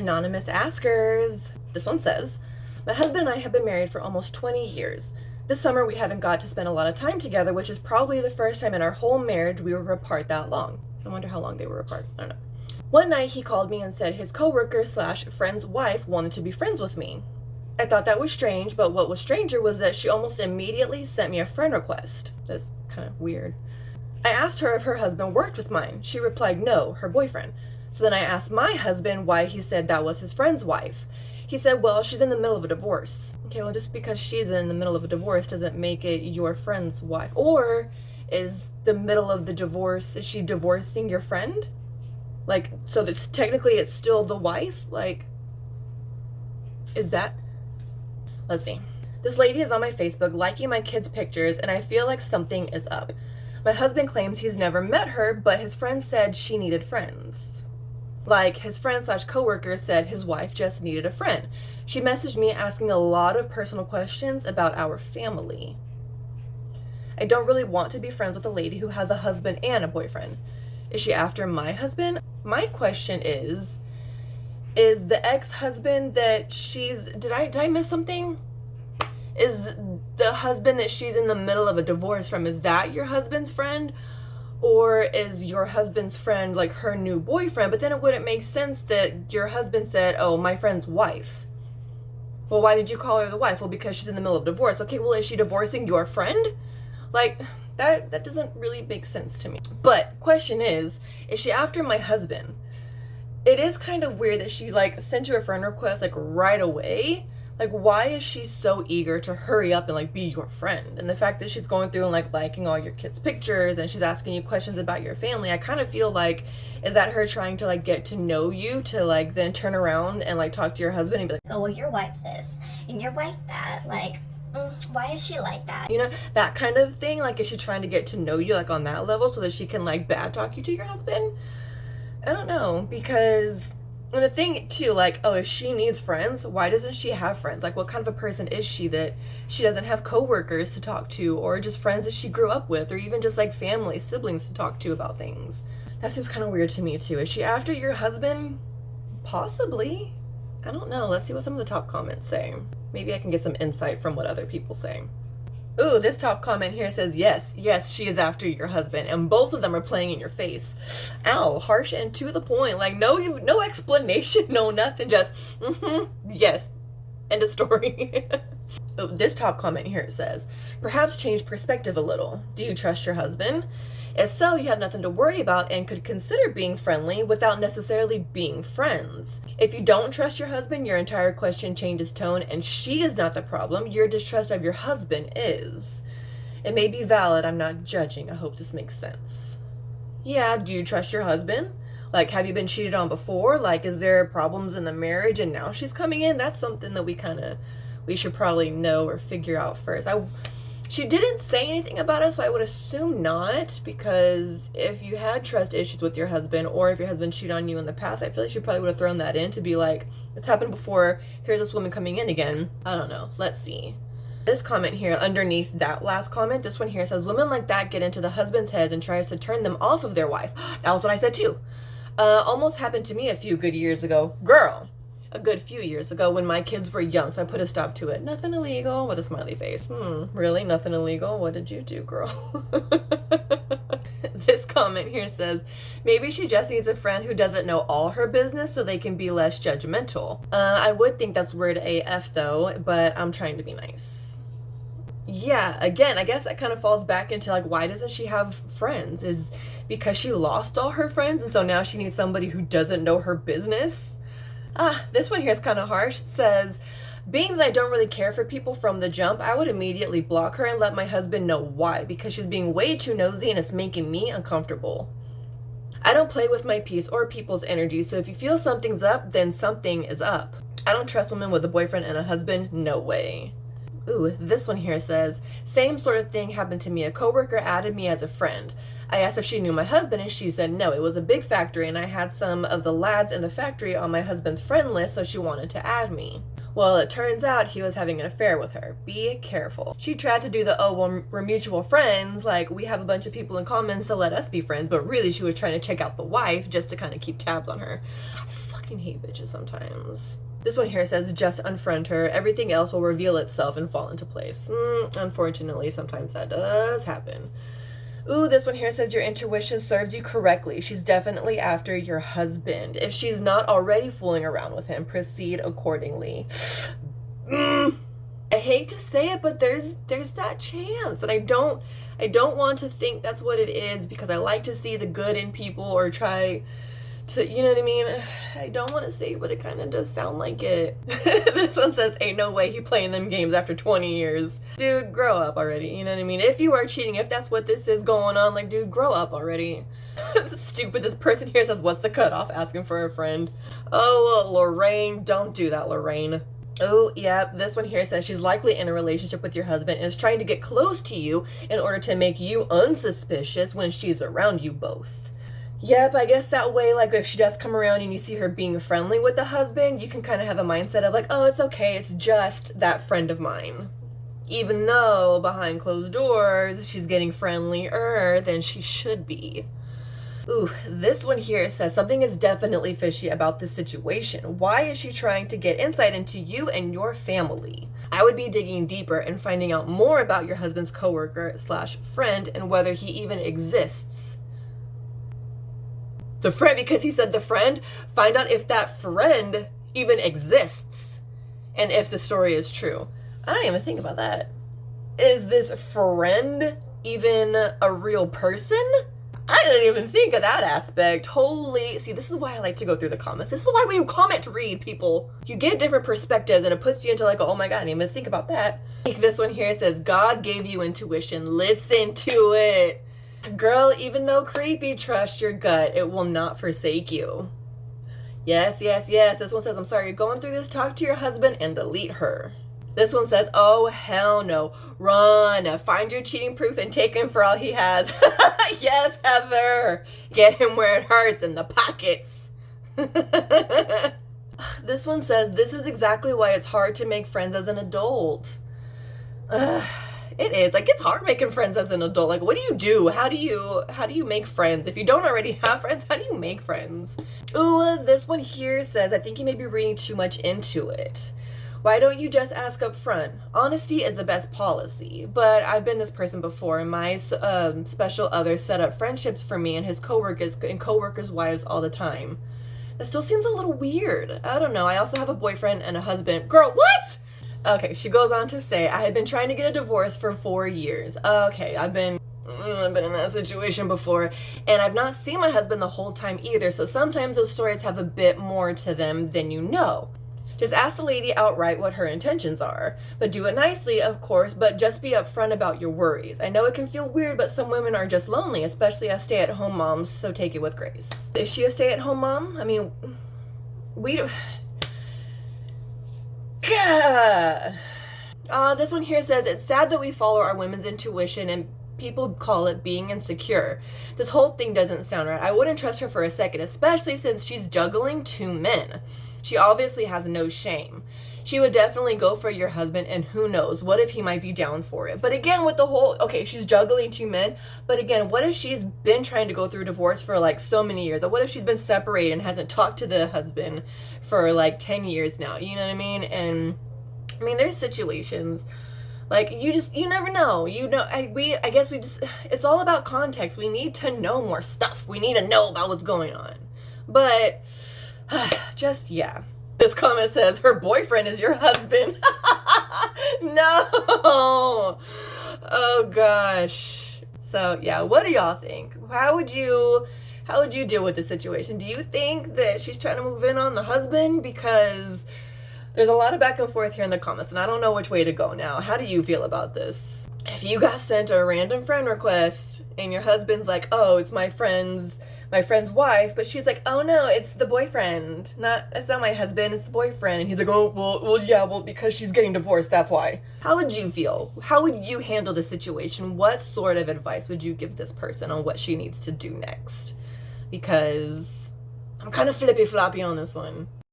Anonymous askers. This one says, my husband and I have been married for almost 20 years. This summer we haven't got to spend a lot of time together, which is probably the first time in our whole marriage we were apart that long. I wonder how long they were apart. I don't know. One night he called me and said his coworker slash friend's wife wanted to be friends with me. I thought that was strange, but what was stranger was that she almost immediately sent me a friend request. That's kind of weird. I asked her if her husband worked with mine. She replied no, her boyfriend. So then I asked my husband why he said that was his friend's wife. He said, well, she's in the middle of a divorce. Okay, well, just because she's in the middle of a divorce doesn't make it your friend's wife. Or is the middle of the divorce, is she divorcing your friend? Like, so that's technically it's still the wife? Like, is that? Let's see. This lady is on my Facebook liking my kids' pictures, and I feel like something is up. My husband claims he's never met her, but his friend said she needed friends. Like, his friend slash coworker said his wife just needed a friend. She messaged me asking a lot of personal questions about our family. I don't really want to be friends with a lady who has a husband and a boyfriend. Is she after my husband? My question is the ex-husband that she's, did I miss something? Is the husband that she's in the middle of a divorce from, is that your husband's friend? Or is your husband's friend like her new boyfriend? But then it wouldn't make sense that your husband said, oh, my friend's wife. Well, why did you call her the wife? Well, because she's in the middle of divorce. Okay, well, is she divorcing your friend? Like, that doesn't really make sense to me. But question is she after my husband? It is kind of weird that she like sent you a friend request like right away. Like, why is she so eager to hurry up and like be your friend? And the fact that she's going through and like liking all your kids' pictures and she's asking you questions about your family, I kind of feel like, is that her trying to like get to know you to like then turn around and like talk to your husband and be like, oh, well, your wife this and your wife that, like, why is she like that? you know, that kind of thing. Like, is she trying to get to know you like on that level so that she can like bad talk you to your husband? I don't know, because and the thing too, like, oh, if she needs friends, why doesn't she have friends? Like, what kind of a person is she that she doesn't have coworkers to talk to, or just friends that she grew up with, or even just like family, siblings to talk to about things? That seems kind of weird to me too. Is she after your husband? Possibly. I don't know. Let's see what some of the top comments say. Maybe I can get some insight from what other people say. Ooh, this top comment here says, yes, she is after your husband. And both of them are playing in your face. Ow, harsh and to the point. Like, no explanation, no nothing. Just, yes. End of story. Oh, this top comment here says, perhaps change perspective a little. Do you trust your husband? If so, you have nothing to worry about and could consider being friendly without necessarily being friends. If you don't trust your husband, your entire question changes tone, and she is not the problem. Your distrust of your husband is. It may be valid. I'm not judging. I hope this makes sense. Yeah, do you trust your husband? Like, have you been cheated on before? Like, is there problems in the marriage and now she's coming in? That's something that we should probably know or figure out first. She didn't say anything about it, so I would assume not, because if you had trust issues with your husband, or if your husband cheated on you in the past, I feel like she probably would have thrown that in to be like, it's happened before, here's this woman coming in again. I don't know. Let's see. This comment here, underneath that last comment, this one here says, women like that get into the husband's heads and tries to turn them off of their wife. That was what I said too. Almost happened to me a few good years ago. Girl. A good few years ago when my kids were young, so I put a stop to it. Nothing illegal with a smiley face. Really? Nothing illegal? What did you do, girl? This comment here says, maybe she just needs a friend who doesn't know all her business so they can be less judgmental. I would think that's weird AF though, but I'm trying to be nice. Yeah, again, I guess that kind of falls back into like, why doesn't she have friends? Is because she lost all her friends and so now she needs somebody who doesn't know her business? This one here is kind of harsh. It says, being that I don't really care for people from the jump, I would immediately block her and let my husband know why, because she's being way too nosy and it's making me uncomfortable. I don't play with my peace or people's energy, so if you feel something's up, then something is up. I don't trust women with a boyfriend and a husband, no way. Ooh, this one here says, same sort of thing happened to me. A coworker added me as a friend. I asked if she knew my husband and she said no. It was a big factory and I had some of the lads in the factory on my husband's friend list, so she wanted to add me. Well, it turns out he was having an affair with her. Be careful. She tried to do the, oh, well, we're mutual friends, like we have a bunch of people in common, so let us be friends, but really she was trying to check out the wife just to kind of keep tabs on her. I fucking fucking hate bitches sometimes. This one here says, just unfriend her. Everything else will reveal itself and fall into place. Unfortunately, sometimes that does happen. Ooh, this one here says, your intuition serves you correctly. She's definitely after your husband. If she's not already fooling around with him, proceed accordingly. I hate to say it, but there's that chance. And I don't want to think that's what it is, because I like to see the good in people, or try to, you know what I mean? I don't want to say it, but it kind of does sound like it. This one says, ain't no way he playing them games after 20 years. Dude, grow up already, you know what I mean? If you are cheating, if that's what this is going on, like, dude, grow up already. Stupid, this person here says, what's the cutoff? Asking for a friend. Oh, Lorraine, don't do that, Lorraine. Oh, yep, this one here says, she's likely in a relationship with your husband and is trying to get close to you in order to make you unsuspicious when she's around you both. Yep, I guess that way, like, if she does come around and you see her being friendly with the husband, you can kind of have a mindset of like, oh, it's okay, it's just that friend of mine. Even though behind closed doors, she's getting friendlier than she should be. Ooh, this one here says, something is definitely fishy about this situation. Why is she trying to get insight into you and your family? I would be digging deeper and finding out more about your husband's coworker / friend and whether he even exists. The friend, because he said the friend, find out if that friend even exists and if the story is true. I don't even think about that. Is this friend even a real person? I didn't even think of that aspect. Holy, see, this is why I like to go through the comments. This is why when you comment to read, people, you get different perspectives and it puts you into like, oh my God, I didn't even think about that. Like this one here says, God gave you intuition. Listen to it. Girl, even though creepy, trust your gut. It will not forsake you. Yes, yes, yes. This one says, I'm sorry you're going through this. Talk to your husband and delete her. This one says, oh, hell no. Run. Find your cheating proof and take him for all he has. Yes, Heather. Get him where it hurts, in the pockets. This one says, this is exactly why it's hard to make friends as an adult. It is. Like, it's hard making friends as an adult. Like, what do you do? How do you make friends? If you don't already have friends, how do you make friends? Ooh, this one here says, I think you may be reading too much into it. Why don't you just ask up front? Honesty is the best policy. But I've been this person before, and my special other set up friendships for me and his coworkers' wives all the time. That still seems a little weird. I don't know. I also have a boyfriend and a husband. Girl, what? Okay, she goes on to say, I had been trying to get a divorce for 4 years. Okay, I've been in that situation before, and I've not seen my husband the whole time either, so sometimes those stories have a bit more to them than you know. Just ask the lady outright what her intentions are. But do it nicely, of course, but just be upfront about your worries. I know it can feel weird, but some women are just lonely, especially as stay-at-home moms, so take it with grace. Is she a stay-at-home mom? I mean, this one here says, it's sad that we follow our women's intuition and people call it being insecure. This whole thing doesn't sound right. I wouldn't trust her for a second, especially since she's juggling 2 men. She obviously has no shame. She would definitely go for your husband, and who knows, what if he might be down for it? But again, with the whole, okay, she's juggling 2 men, but again, what if she's been trying to go through divorce for like so many years? Or what if she's been separated and hasn't talked to the husband for like 10 years now? You know what I mean? And I mean, there's situations like you never know. I guess it's all about context. We need to know more stuff. We need to know about what's going on. But just, yeah. This comment says, her boyfriend is your husband. No. Oh gosh. So yeah, what do y'all think? How would you deal with the situation? Do you think that she's trying to move in on the husband? Because there's a lot of back and forth here in the comments, and I don't know which way to go now. How do you feel about this? If you got sent a random friend request and your husband's like, oh, it's my friend's wife, but she's like, oh no, it's the boyfriend. It's not my husband, it's the boyfriend. And he's like, oh, well, because she's getting divorced, that's why. How would you feel? How would you handle the situation? What sort of advice would you give this person on what she needs to do next? Because I'm kind of flippy-floppy on this one.